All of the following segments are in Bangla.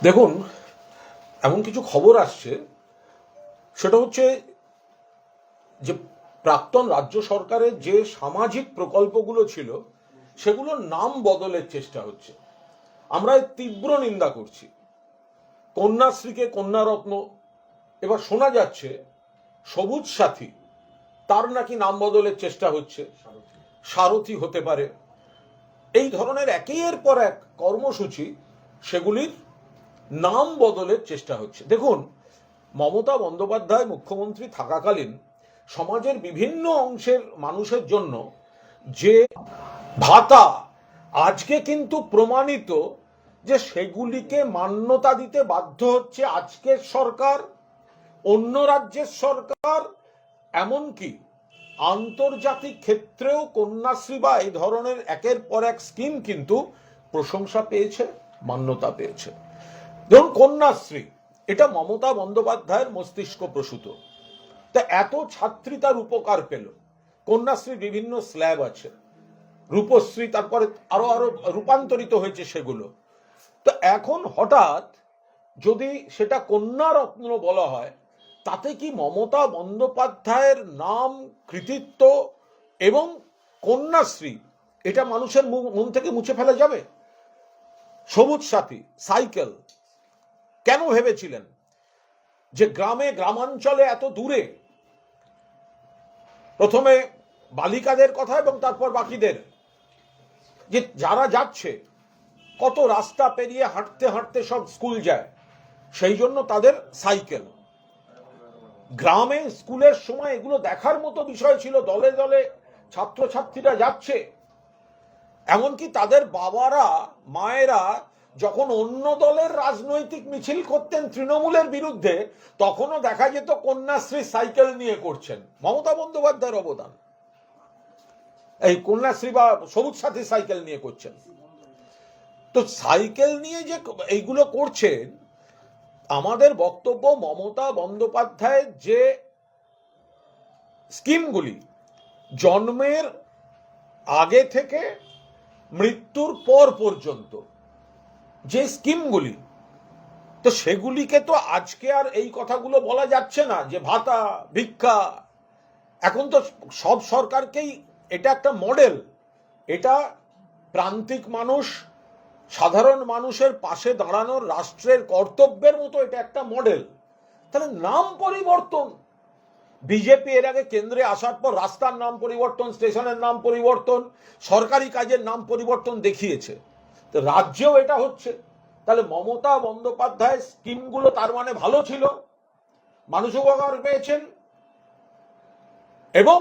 দেখুন, এমন কিছু খবর আসছে, সেটা হচ্ছে যে প্রাক্তন রাজ্য সরকারের যে সামাজিক প্রকল্পগুলো ছিল সেগুলোর নাম বদলের চেষ্টা হচ্ছে। আমরা এর তীব্র নিন্দা করছি। কন্যাশ্রীকে কন্যারত্ন, এবার শোনা যাচ্ছে সবুজ সাথী, তার নাকি নাম বদলের চেষ্টা হচ্ছে, সারথী হতে পারে। এই ধরনের একের পর এক কর্মসূচি, সেগুলির নাম বদলের চেষ্টা হচ্ছে। দেখুন, মমতা বন্দ্যোপাধ্যায় মুখ্যমন্ত্রী থাকাকালীন সমাজের বিভিন্ন অংশের মানুষের জন্য যে ভাতা, আজকে কিন্তু প্রমাণিত যে সেগুলিকে মান্যতা দিতে বাধ্য হচ্ছে আজকের সরকার, অন্য রাজ্যের সরকার, এমনকি আন্তর্জাতিক ক্ষেত্রেও কন্যাশ্রী বা এই ধরনের একের পর এক স্কিম কিন্তু প্রশংসা পেয়েছে, মান্যতা পেয়েছে। ধরুন কন্যাশ্রী, এটা মমতা বন্দ্যোপাধ্যায়ের মস্তিষ্ক প্রসূত। তা এত ছাত্রী তার উপকার পেল। কন্যাশ্রীর বিভিন্ন স্ল্যাব আছে, রূপশ্রী, তারপরে আরো আরো রূপান্তরিত হয়েছে সেগুলো। তো এখন হঠাৎ যদি সেটা কন্যারত্ন বলা হয়, তাতে কি মমতা বন্দ্যোপাধ্যায়ের নাম, কৃতিত্ব এবং কন্যাশ্রী এটা মানুষের মন থেকে মুছে ফেলা যাবে? সবুজ সাথী, সাইকেল, কেন ভেবেছিলেন যে গ্রামে, গ্রামাঞ্চলে, এত দূরে প্রথমে বালিকাদের কথা এবং তারপর বাকিদের, যে যারা যাচ্ছে কত রাস্তা পেরিয়ে হাঁটতে হাঁটতে সব স্কুল যায়, সেই জন্য তাদের সাইকেল। গ্রামে স্কুলের সময় এগুলো দেখার মতো বিষয় ছিল, দলে দলে ছাত্রছাত্রীরা যাচ্ছে। এমনকি তাদের বাবারা, মায়েরা যখন অন্য দলের রাজনৈতিক মিছিল করতেন তৃণমূলের বিরুদ্ধে, তখনও দেখা যেত কন্যাশ্রী সাইকেল নিয়ে করছেন। মমতা বন্দ্যোপাধ্যায়ের অবদান, এই কন্যাশ্রী বা সবুজ সাথী সাইকেল নিয়ে করছেন। তো সাইকেল নিয়ে যে এইগুলো করছেন, আমাদের বক্তব্য মমতা বন্দ্যোপাধ্যায়ের যে স্কিমগুলি জন্মের আগে থেকে মৃত্যুর পর পর্যন্ত যে স্কিমগুলি, তো সেগুলিকে তো আজকে আর এই কথাগুলো বলা যাচ্ছে না যে ভাতা, ভিক্ষা। এখন তো সব সরকারকেই এটা একটা মডেল, এটা প্রান্তিক মানুষ, সাধারণ মানুষের পাশে দাঁড়ানোর রাষ্ট্রের কর্তব্যের মতো এটা একটা মডেল। তাহলে নাম পরিবর্তন, বিজেপি এর আগে কেন্দ্রে আসার পর রাস্তার নাম পরিবর্তন, স্টেশনের নাম পরিবর্তন, সরকারি কাজের নাম পরিবর্তন দেখিয়েছে, তো রাজ্যেও এটা হচ্ছে। তাহলে মমতা বন্দ্যোপাধ্যায়ের স্কিমগুলো তার মানে ভালো ছিল, মানুষ উপকার পেয়েছেন, এবং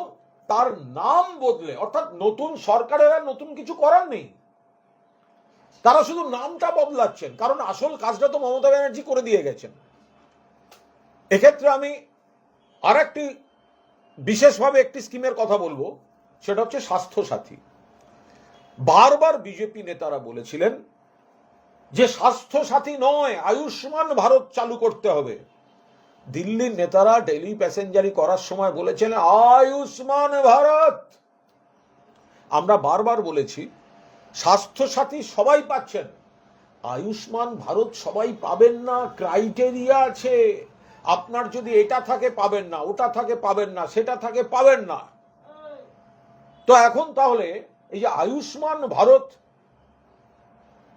তার নাম বদলে, অর্থাৎ নতুন সরকারের আর নতুন কিছু করার নেই, তারা শুধু নামটা বদলাচ্ছেন, কারণ আসল কাজটা তো মমতা ব্যানার্জি করে দিয়ে গেছেন। এক্ষেত্রে আমি আর একটি বিশেষভাবে একটি স্কিমের কথা বলবো, সেটা হচ্ছে স্বাস্থ্য সাথী। বারবার বিজেপি নেতারা বলেছিলেন যে স্বাস্থ্য সাথী নয়, আয়ুষ্মান ভারত চালু করতে হবে। দিল্লির নেতারা ডেলি প্যাসেঞ্জারি করার সময় বলেছেন আয়ুষ্মান ভারত। আমরা বারবার বলেছি স্বাস্থ্য সাথী সবাই পাচ্ছেন, আয়ুষ্মান ভারত সবাই পাবেন না, ক্রাইটেরিয়া আছে। আপনার যদি এটা থাকে পাবেন না, ওটা থাকে পাবেন না, সেটা থাকে পাবেন না। তো এখন তাহলে এই যে আয়ুষ্মান ভারত,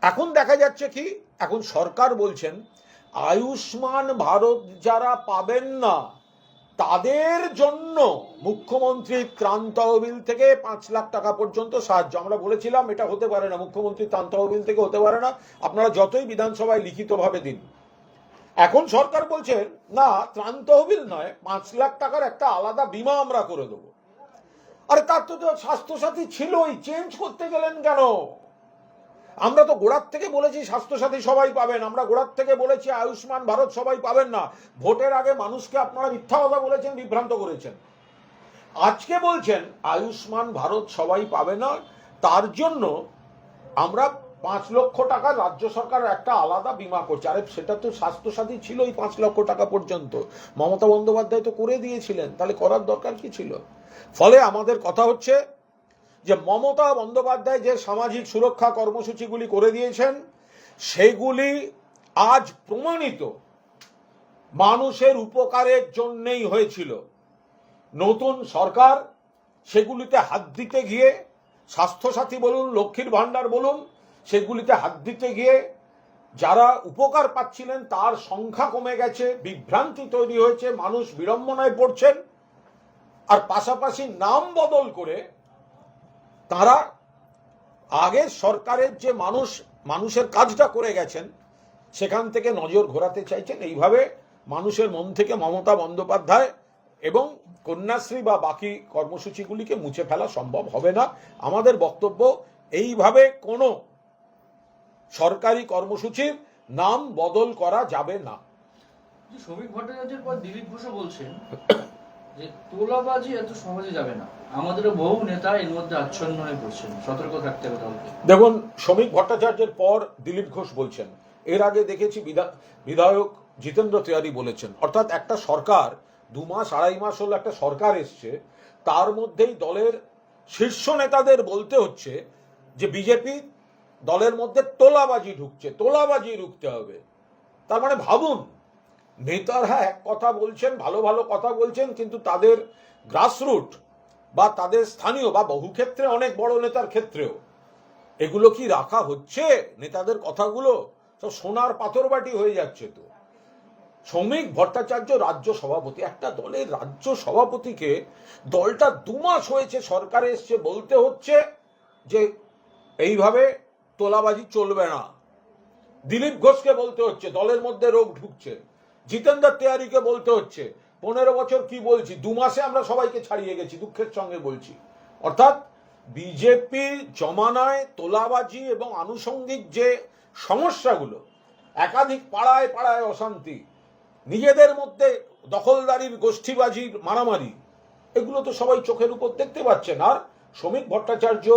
এখন দেখা যাচ্ছে কি, এখন সরকার বলছেন আয়ুষ্মান ভারত যারা পাবেন না তাদের জন্য মুখ্যমন্ত্রী ত্রাণ তহবিল থেকে 5 লাখ টাকা পর্যন্ত সাহায্য। আমরা বলেছিলাম এটা হতে পারে না, মুখ্যমন্ত্রী ত্রাণ তহবিল থেকে হতে পারে না, আপনারা যতই বিধানসভায় লিখিতভাবে দিন। এখন সরকার বলছেন না, ত্রাণ তহবিল নয়, 5 লাখ টাকার একটা আলাদা বীমা আমরা করে দেবো। আরে তার তো স্বাস্থ্যসাথী ছিলই, চেঞ্জ করতে গেলেন কেন? আমরা তো গোড়ার থেকে বলেছি স্বাস্থ্যসাথী সবাই পাবেন, আমরা গোড়ার থেকে বলেছি আয়ুষ্মান ভারত সবাই পাবেন না। ভোটের আগে মানুষকে আপনারা মিথ্যা কথা বলেছেন, বিভ্রান্ত করেছেন। আজকে বলছেন আয়ুষ্মান ভারত সবাই পাবে না, তার জন্য আমরা 5 লক্ষ টাকা রাজ্য সরকার একটা আলাদা বীমা করছে। আরে সেটা তো স্বাস্থ্যসাথী ছিল এই 5 লক্ষ টাকা পর্যন্ত, মমতা বন্দ্যোপাধ্যায় তো করে দিয়েছিলেন, তাহলে করার দরকার কি ছিল? ফলে আমাদের কথা হচ্ছে যে মমতা বন্দ্যোপাধ্যায় যে সামাজিক সুরক্ষা কর্মসূচিগুলি করে দিয়েছেন, সেগুলি আজ প্রমাণিত মানুষের উপকারের জন্যই হয়েছিল। নতুন সরকার সেগুলিতে হাত দিতে গিয়ে, স্বাস্থ্যসাথী বলুন, লক্ষ্মীর ভাণ্ডার বলুন, সেগুলিতে হাত দিতে গিয়ে যারা উপকার পাচ্ছিলেন তার সংখ্যা কমে গেছে, বিভ্রান্তি তৈরি হয়েছে, মানুষ বিড়ম্বনায় পড়ছেন। আর পাশাপাশি নাম বদল করে তারা আগের সরকারের যে মানুষের কাজটা করে গেছেন সেখান থেকে নজর ঘোরাতে চাইছেন। এইভাবে মানুষের মন থেকে মমতা বন্দ্যোপাধ্যায় এবং কন্যাশ্রী বা বাকি কর্মসূচিগুলিকে মুছে ফেলা সম্ভব হবে না। আমাদের বক্তব্য, এইভাবে কোনো সরকারি কর্মসূচির নাম বদল করা যাবে না। শ্রমিক ভট্টাচার্যের পর দিলীপ ঘোষও বলছেন যে তোলাবাজি এত সহজে যাবে না, আমাদেরও বহু নেতা এর মধ্যে আচ্ছন্ন হয়ে পড়ছেন, সতর্ক থাকতে হবে দলকে। দেখুন, শ্রমিক ভট্টাচার্যের পর দিলীপ ঘোষ বলছেন, এর আগে দেখেছি বিধায়ক জিতেন্দ্র তিওয়ারি বলেছেন। অর্থাৎ একটা সরকার 2 মাস 2.5 মাস হলো একটা সরকার এসছে, তার মধ্যেই দলের শীর্ষ নেতাদের বলতে হচ্ছে যে বিজেপি দলের মধ্যে তোলাবাজি ঢুকছে, তোলাবাজি রুখতে হবে। তার মানে ভাবুন, নেতারা এক কথা বলছেন, ভালো ভালো কথা বলছেন, কিন্তু তাদের গ্রাসরুট বা তাদের স্থানীয় বা বহু ক্ষেত্রে অনেক বড় নেতার ক্ষেত্রেও এগুলো কি রাখা হচ্ছে? নেতাদের কথাগুলো সব সোনার পাথরবাটি হয়ে যাচ্ছে। তো শ্রমিক ভট্টাচার্য রাজ্য সভাপতি, একটা দলের রাজ্য সভাপতিকে দলটা 2 মাস হয়েছে সরকারে এসছে বলতে হচ্ছে যে এইভাবে তোলাবাজি চলবে না। দিলীপ ঘোষকে বলতে হচ্ছে দলের মধ্যে রোগ ঢুকছে। জিতেন্দ্র তিওয়ারিকে বলতে হচ্ছে 15 বছর কি বলছি, 2 মাসে আমরা সবাইকে ছাড়িয়ে গেছি, দুঃখের সঙ্গে বলছি। অর্থাৎ বিজেপির জমানায় তোলাবাজি এবং আনুষঙ্গিক যে সমস্যাগুলো, একাধিক পাড়ায় পাড়ায় অশান্তি, নিজেদের মধ্যে দখলদারির গোষ্ঠীবাজির মারামারি, এগুলো তো সবাই চোখের উপর দেখতে পাচ্ছেন। আর শ্রমিক ভট্টাচার্য,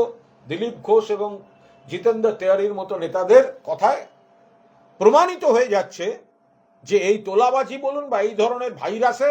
দিলীপ ঘোষ এবং জিতেন্দ্র তিওয়ারির মতো নেতাদের কথায় প্রমাণিত হয়ে যাচ্ছে যে এই তোলাবাজি বলুন বা এই ধরনের ভাইরাসে